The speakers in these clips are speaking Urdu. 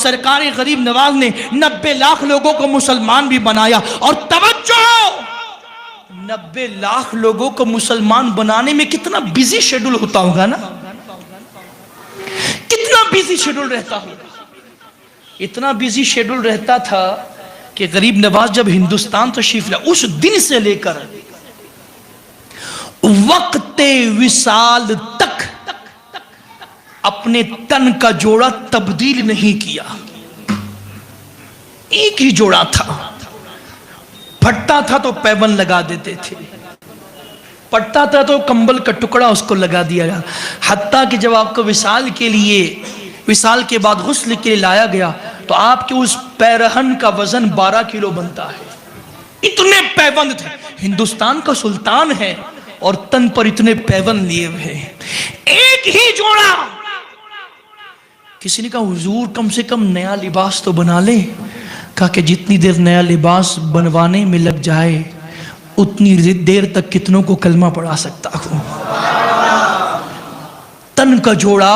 سرکار غریب نواز نے 90 لاکھ لوگوں کو مسلمان بھی بنایا. اور توجہ، 90 لاکھ لوگوں کو مسلمان بنانے میں کتنا بیزی شیڈول ہوتا ہوگا نا، کتنا بیزی شیڈول رہتا ہوگا. اتنا بیزی شیڈول رہتا تھا کہ غریب نواز جب ہندوستان تشریف لائے، اس دن سے لے کر وقت وصال تک اپنے تن کا جوڑا تبدیل نہیں کیا. ایک ہی جوڑا تھا، پھٹتا تھا تو پیبند لگا دیتے تھے، پھٹتا تھا تو کمبل کا ٹکڑا اس کو لگا دیا گیا. حتیٰ کہ جب آپ کو وصال کے بعد غسل کے لیے لایا گیا تو آپ کے اس پیرہن کا وزن 12 کلو بنتا ہے. اتنے پیبند تھے. ہندوستان کا سلطان ہے اور تن پر اتنے پیبند لیے ہوئے. ایک ہی جوڑا. کسی نے کہا حضور کم سے کم نیا لباس تو بنا لیں. کہا کہ جتنی دیر نیا لباس بنوانے میں لگ جائے اتنی دیر تک کتنوں کو کلمہ پڑھا سکتا ہوں. تن کا جوڑا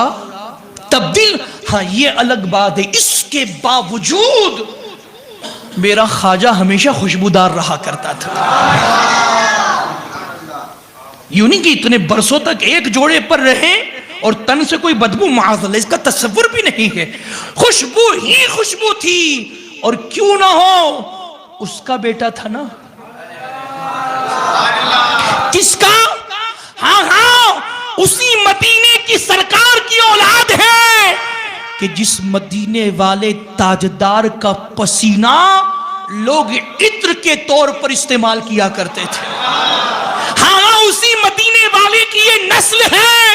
تبدیل. ہاں یہ الگ بات ہے، اس کے باوجود میرا خواجہ ہمیشہ خوشبودار رہا کرتا تھا. یوں نہیں کہ اتنے برسوں تک ایک جوڑے پر رہے اور تن سے کوئی بدبو معاذ اللہ، اس کا تصور بھی نہیں ہے. خوشبو ہی خوشبو تھی. اور کیوں نہ ہو، اس کا بیٹا تھا نا. کس کا؟ ہاں اسی مدینے کی سرکار کی اولاد ہے کہ جس مدینے والے تاجدار کا پسینہ لوگ عطر کے طور پر استعمال کیا کرتے تھے. ہاں اسی مدینے والے کی یہ نسل ہے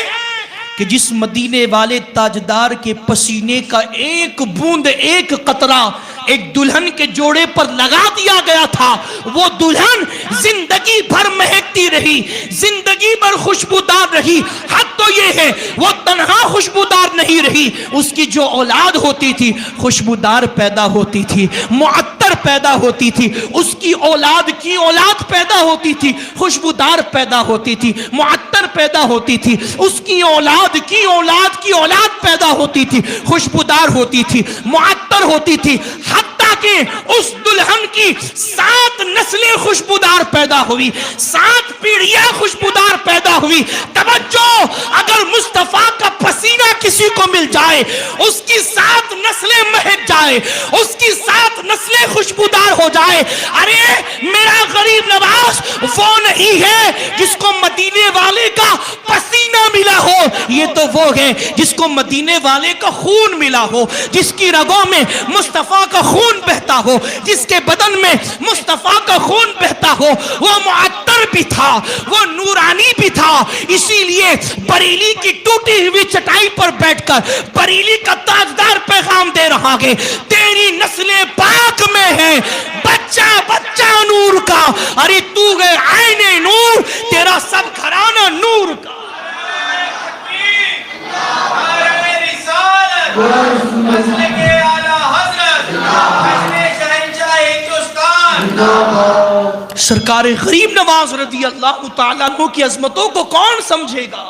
کہ جس مدینے والے تاجدار کے پسینے کا ایک بوند، ایک قطرہ ایک دلہن کے جوڑے پر لگا دیا گیا تھا، وہ دلہن زندگی بھر مہکتی رہی، زندگی بھر خوشبودار رہی. حد تو یہ ہے وہ تنہا خوشبودار نہیں رہی، اس کی جو اولاد ہوتی تھی خوشبودار پیدا ہوتی تھی، معطر پیدا ہوتی تھی. اس کی اولاد کی اولاد پیدا ہوتی تھی، خوشبودار پیدا ہوتی تھی، معطر پیدا ہوتی تھی. اس کی اولاد کی اولاد کی اولاد پیدا ہوتی تھی، خوشبودار ہوتی تھی، معطر ہوتی تھی. حتیٰ کہ اس دلہن کی 7 نسلیں خوشبودار پیدا ہوئی، 7 پیڑھیاں خوشبودار پیدا ہوئی. توجہ، اگر مصطفیٰ کا پسینہ کسی کو مل جائے، اس کی 7 نسلیں مہک جائے، اس کی 7 نسلیں خوشبودار ہو جائے. ارے میرا غریب نواز وہ نہیں ہے جس کو مدینے والے کا پسینہ ملا ہو، یہ تو وہ ہے جس کو مدینے والے کا خون ملا ہو، جس کی رگوں میں مصطفیٰ کا خون بہتا ہو، جس کے بدن میں مصطفیٰ کا خون بہتا ہو. وہ معطر بھی تھا، وہ نورانی بھی تھا. اسی لیے بریلی کی ٹوٹی ہوئی چٹائی پر بیٹھ کر بریلی کا تاجدار پیغام دے رہا ہے، تیری نسلیں پاک میں ہیں، بچہ بچہ نور کا. ارے تو ہے عین نور، تیرا سب گھرانہ نور کا. سرکار غریب نواز رضی اللہ تعالیٰ عنہ کی عظمتوں کو کون سمجھے گا؟